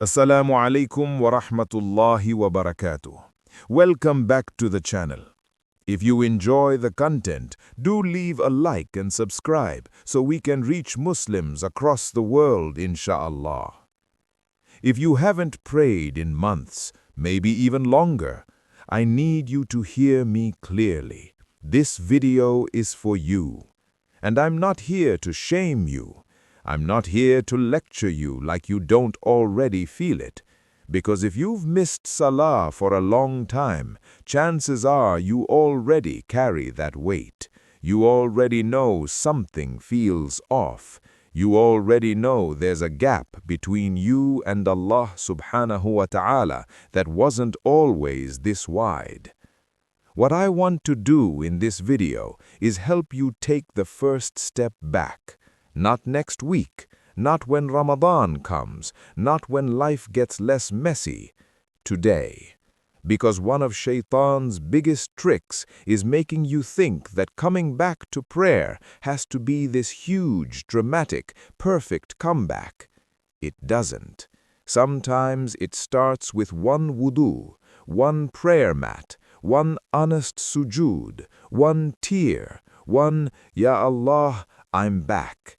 Assalamu alaikum wa rahmatullahi wa barakatuh. Welcome back to the channel. If you enjoy the content, do leave a like and subscribe so we can reach Muslims across the world, insha'Allah. If you haven't prayed in months, maybe even longer, I need you to hear me clearly. This video is for you. And I'm not here to shame you. I'm not here to lecture you like you don't already feel it. Because if you've missed Salah for a long time, chances are you already carry that weight. You already know something feels off. You already know there's a gap between you and Allah subhanahu wa ta'ala that wasn't always this wide. What I want to do in this video is help you take the first step back. Not next week, not when Ramadan comes, not when life gets less messy. Today. Because one of Shaytan's biggest tricks is making you think that coming back to prayer has to be this huge, dramatic, perfect comeback. It doesn't. Sometimes it starts with one wudu, one prayer mat, one honest sujood, one tear, one, Ya Allah, I'm back.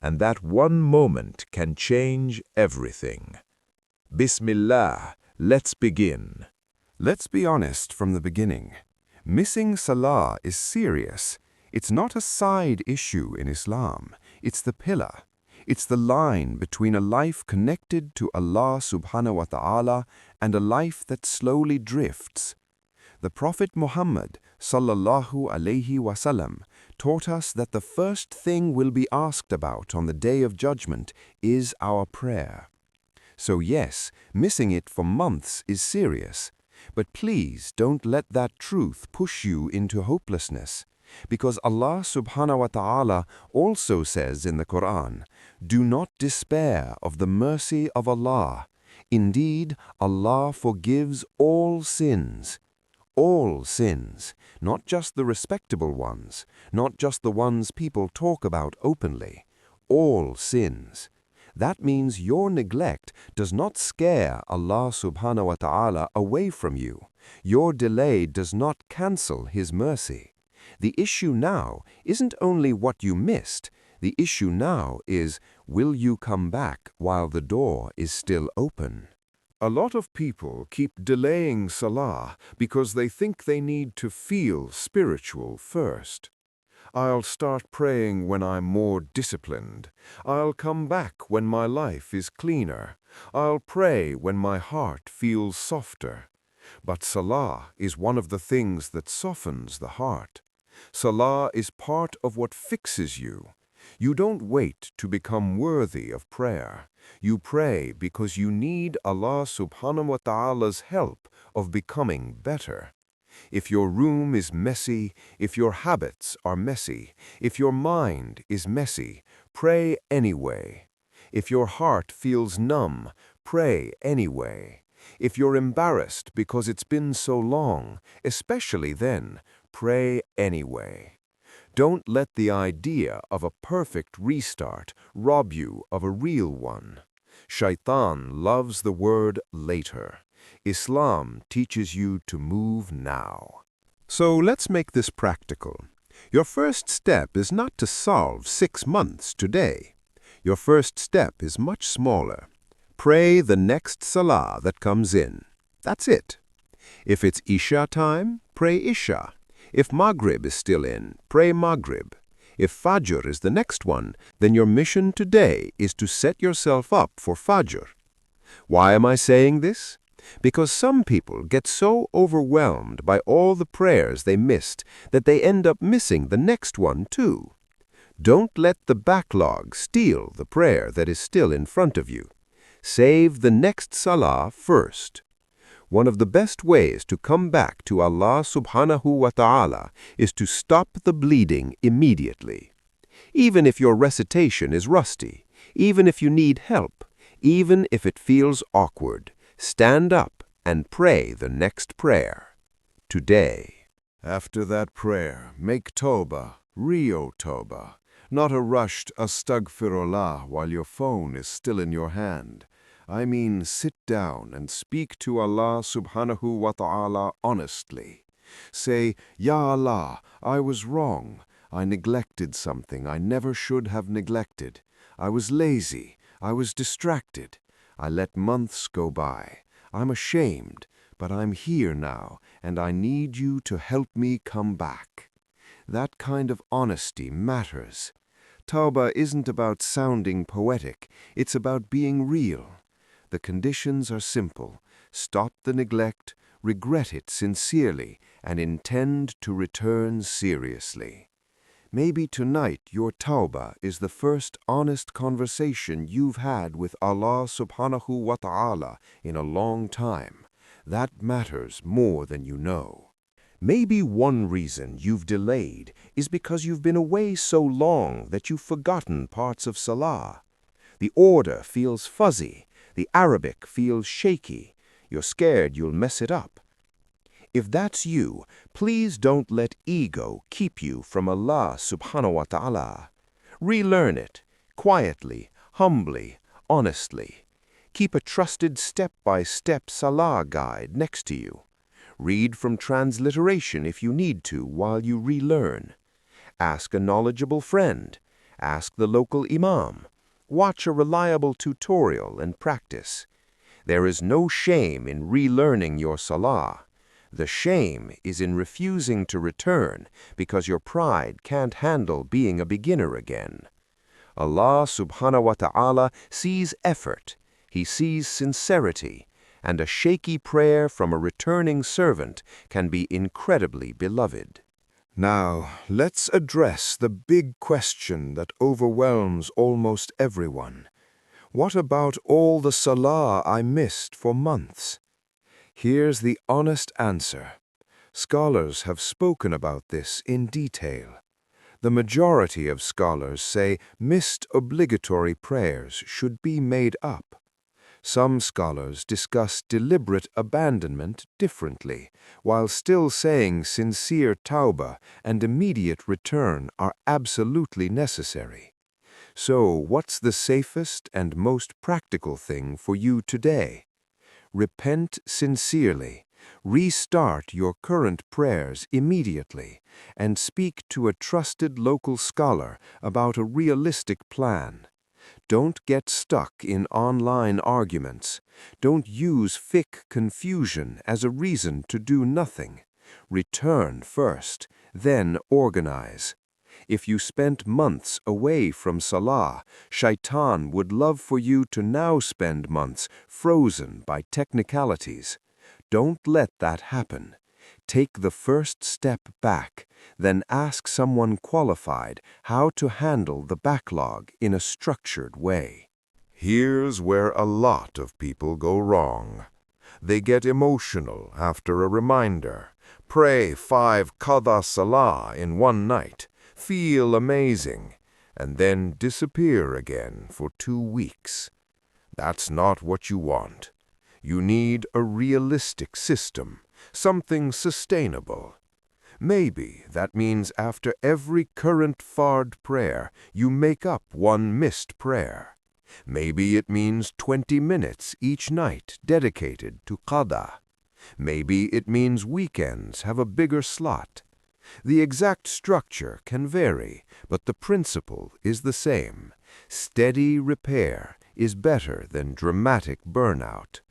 And that one moment can change everything. Bismillah, let's begin. Let's be honest from the beginning. Missing Salah is serious. It's not a side issue in Islam. It's the pillar. It's the line between a life connected to Allah subhanahu wa ta'ala and a life that slowly drifts. The Prophet Muhammad sallallahu alayhi wasallam taught us that the first thing we'll be asked about on the Day of Judgment is our prayer. So yes, missing it for months is serious, but please don't let that truth push you into hopelessness, because Allah subhanahu wa ta'ala also says in the Quran, "Do not despair of the mercy of Allah. Indeed, Allah forgives all sins." All sins, not just the respectable ones, not just the ones people talk about openly. All sins. That means your neglect does not scare Allah subhanahu wa ta'ala away from you. Your delay does not cancel His mercy. The issue now isn't only what you missed. The issue now is, will you come back while the door is still open? A lot of people keep delaying Salah because they think they need to feel spiritual first. I'll start praying when I'm more disciplined. I'll come back when my life is cleaner. I'll pray when my heart feels softer. But Salah is one of the things that softens the heart. Salah is part of what fixes you. You don't wait to become worthy of prayer. You pray because you need Allah subhanahu wa ta'ala's help of becoming better. If your room is messy, if your habits are messy, if your mind is messy, pray anyway. If your heart feels numb, pray anyway. If you're embarrassed because it's been so long, especially then, pray anyway. Don't let the idea of a perfect restart rob you of a real one. Shaytan loves the word later. Islam teaches you to move now. So let's make this practical. Your first step is not to solve 6 months today. Your first step is much smaller. Pray the next Salah that comes in. That's it. If it's Isha time, pray Isha. If Maghrib is still in, pray Maghrib. If Fajr is the next one, then your mission today is to set yourself up for Fajr. Why am I saying this? Because some people get so overwhelmed by all the prayers they missed that they end up missing the next one too. Don't let the backlog steal the prayer that is still in front of you. Save the next Salah first. One of the best ways to come back to Allah subhanahu wa ta'ala is to stop the bleeding immediately. Even if your recitation is rusty, even if you need help, even if it feels awkward, stand up and pray the next prayer. Today. After that prayer, make tawbah, real tawbah, not a rushed astaghfirullah while your phone is still in your hand. I mean sit down and speak to Allah subhanahu wa ta'ala honestly. Say, Ya Allah, I was wrong. I neglected something I never should have neglected. I was lazy. I was distracted. I let months go by. I'm ashamed, but I'm here now, and I need you to help me come back. That kind of honesty matters. Tawbah isn't about sounding poetic, it's about being real. The conditions are simple. Stop the neglect, regret it sincerely, and intend to return seriously. Maybe tonight your tawbah is the first honest conversation you've had with Allah subhanahu wa ta'ala in a long time. That matters more than you know. Maybe one reason you've delayed is because you've been away so long that you've forgotten parts of Salah. The order feels fuzzy, the Arabic feels shaky, you're scared you'll mess it up. If that's you, please don't let ego keep you from Allah subhanahu wa ta'ala. Relearn it, quietly, humbly, honestly. Keep a trusted step-by-step Salah guide next to you. Read from transliteration if you need to while you relearn. Ask a knowledgeable friend. Ask the local imam. Watch a reliable tutorial and practice. There is no shame in relearning your Salah. The shame is in refusing to return because your pride can't handle being a beginner again. Allah subhanahu wa ta'ala sees effort. He sees sincerity. And a shaky prayer from a returning servant can be incredibly beloved. Now, let's address the big question that overwhelms almost everyone. What about all the Salah I missed for months? Here's the honest answer. Scholars have spoken about this in detail. The majority of scholars say missed obligatory prayers should be made up. Some scholars discuss deliberate abandonment differently, while still saying sincere tawbah and immediate return are absolutely necessary. So, what's the safest and most practical thing for you today? Repent sincerely, restart your current prayers immediately, and speak to a trusted local scholar about a realistic plan. Don't get stuck in online arguments. Don't use fiqh confusion as a reason to do nothing. Return first, then organize. If you spent months away from Salah, Shaytan would love for you to now spend months frozen by technicalities. Don't let that happen. Take the first step back, then ask someone qualified how to handle the backlog in a structured way. Here's where a lot of people go wrong. They get emotional after a reminder, pray 5 qadha salah in one night, feel amazing, and then disappear again for 2 weeks. That's not what you want. You need a realistic system, something sustainable. Maybe that means after every current fard prayer, you make up one missed prayer. Maybe it means 20 minutes each night dedicated to qada. Maybe it means weekends have a bigger slot. The exact structure can vary, but the principle is the same. Steady repair is better than dramatic burnout.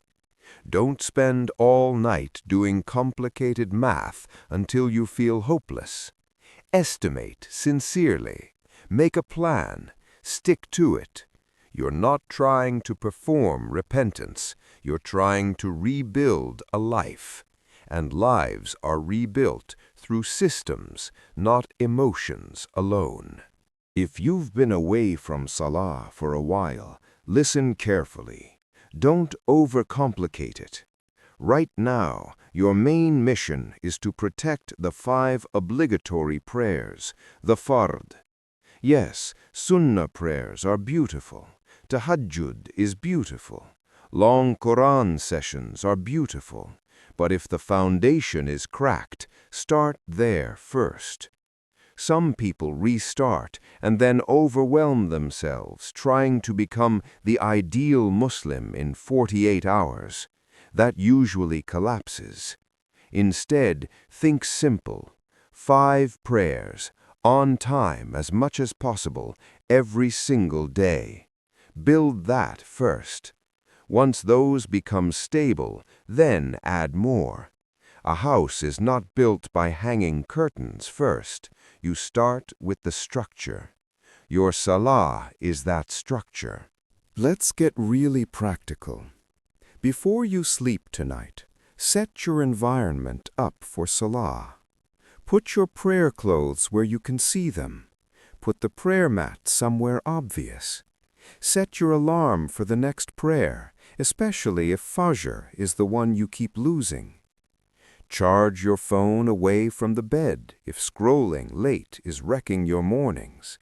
Don't spend all night doing complicated math until you feel hopeless. Estimate sincerely. Make a plan. Stick to it. You're not trying to perform repentance. You're trying to rebuild a life. And lives are rebuilt through systems, not emotions alone. If you've been away from Salah for a while, listen carefully. Don't overcomplicate it. Right now, your main mission is to protect the 5 obligatory prayers, the fard. Yes, sunnah prayers are beautiful. Tahajjud is beautiful. Long Quran sessions are beautiful. But if the foundation is cracked, start there first. Some people restart and then overwhelm themselves trying to become the ideal Muslim in 48 hours. That usually collapses. Instead, think simple. 5 prayers, on time as much as possible, every single day. Build that first. Once those become stable, then add more. A house is not built by hanging curtains first. You start with the structure. Your Salah is that structure. Let's get really practical. Before you sleep tonight, set your environment up for Salah. Put your prayer clothes where you can see them. Put the prayer mat somewhere obvious. Set your alarm for the next prayer, especially if Fajr is the one you keep losing. Charge your phone away from the bed if scrolling late is wrecking your mornings.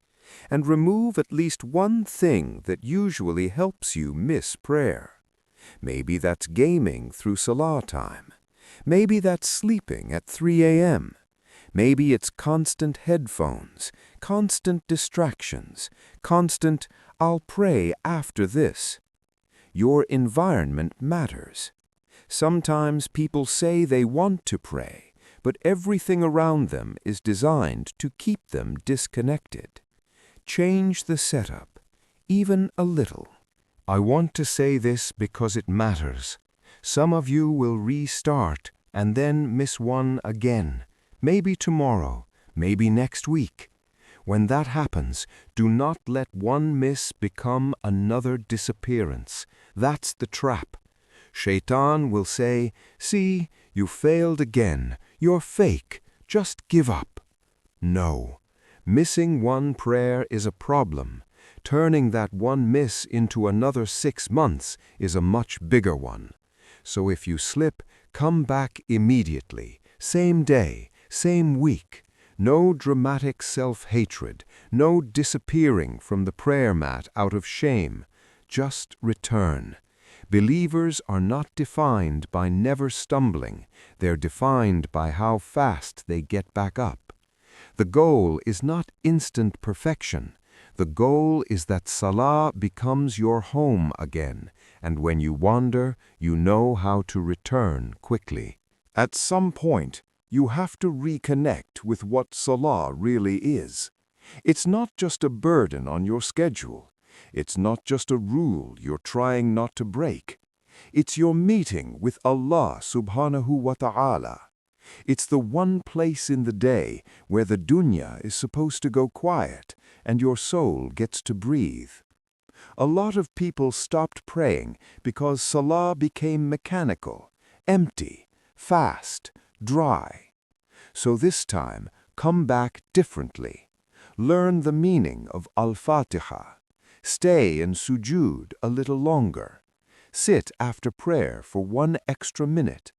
And remove at least one thing that usually helps you miss prayer. Maybe that's gaming through Salah time. Maybe that's sleeping at 3 a.m. Maybe it's constant headphones, constant distractions, constant, "I'll pray after this." Your environment matters. Sometimes people say they want to pray, but everything around them is designed to keep them disconnected. Change the setup, even a little. I want to say this because it matters. Some of you will restart and then miss one again. Maybe tomorrow, maybe next week. When that happens, do not let one miss become another disappearance. That's the trap. Shaytan will say, "See, you failed again. You're fake. Just give up." No. Missing one prayer is a problem. Turning that one miss into another 6 months is a much bigger one. So if you slip, come back immediately. Same day, same week. No dramatic self-hatred, no disappearing from the prayer mat out of shame. Just return. Believers are not defined by never stumbling. They're defined by how fast they get back up. The goal is not instant perfection. The goal is that Salah becomes your home again, and when you wander, you know how to return quickly. At some point, you have to reconnect with what Salah really is. It's not just a burden on your schedule. It's not just a rule you're trying not to break. It's your meeting with Allah subhanahu wa ta'ala. It's the one place in the day where the dunya is supposed to go quiet and your soul gets to breathe. A lot of people stopped praying because Salah became mechanical, empty, fast, dry. So this time, come back differently. Learn the meaning of Al-Fatiha. Stay in sujood a little longer. Sit after prayer for 1 extra minute.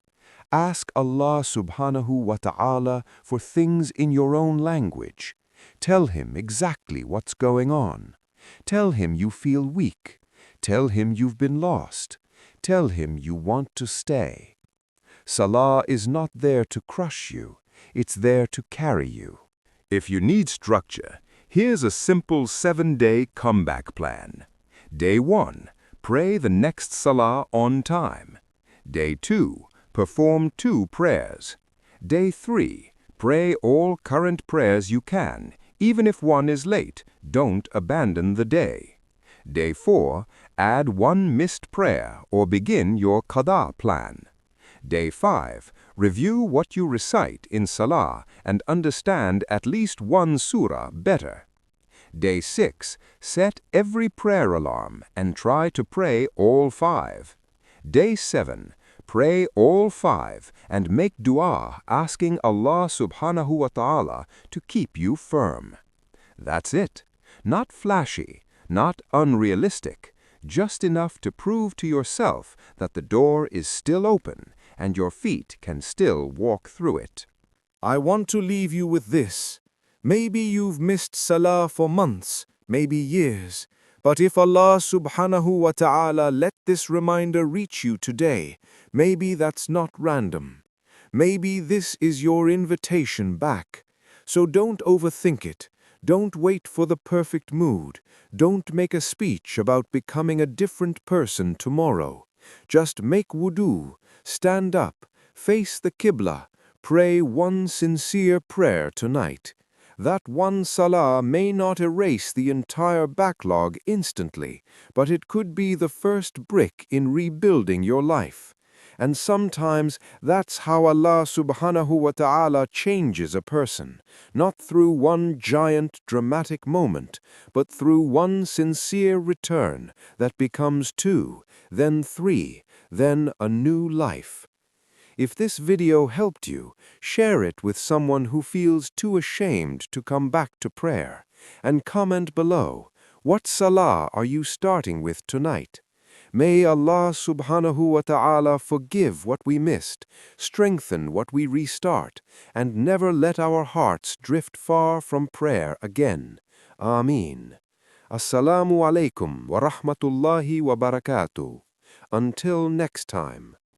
Ask Allah subhanahu wa ta'ala for things in your own language. Tell Him exactly what's going on. Tell Him you feel weak. Tell Him you've been lost. Tell Him you want to stay. Salah is not there to crush you. It's there to carry you. If you need structure, here's a simple 7-day comeback plan. Day 1, pray the next Salah on time. Day 2, perform 2 prayers. Day 3, pray all current prayers you can. Even if one is late, don't abandon the day. Day 4, add 1 missed prayer or begin your qada plan. Day 5, review what you recite in Salah and understand at least 1 surah better. Day 6, set every prayer alarm and try to pray all 5. Day 7, pray all 5 and make dua asking Allah subhanahu wa ta'ala to keep you firm. That's it. Not flashy, not unrealistic, just enough to prove to yourself that the door is still open and your feet can still walk through it. I want to leave you with this. Maybe you've missed Salah for months, maybe years, but if Allah subhanahu wa ta'ala let this reminder reach you today, maybe that's not random. Maybe this is your invitation back. So don't overthink it. Don't wait for the perfect mood. Don't make a speech about becoming a different person tomorrow. Just make wudu, stand up, face the Qibla, pray one sincere prayer tonight. That one salah may not erase the entire backlog instantly, but it could be the first brick in rebuilding your life. And sometimes that's how Allah subhanahu wa ta'ala changes a person, not through one giant dramatic moment, but through one sincere return that becomes two, then three, then a new life. If this video helped you, share it with someone who feels too ashamed to come back to prayer, and comment below, what salah are you starting with tonight? May Allah subhanahu wa ta'ala forgive what we missed, strengthen what we restart, and never let our hearts drift far from prayer again. Ameen. Assalamu alaikum wa rahmatullahi wa barakatuh. Until next time.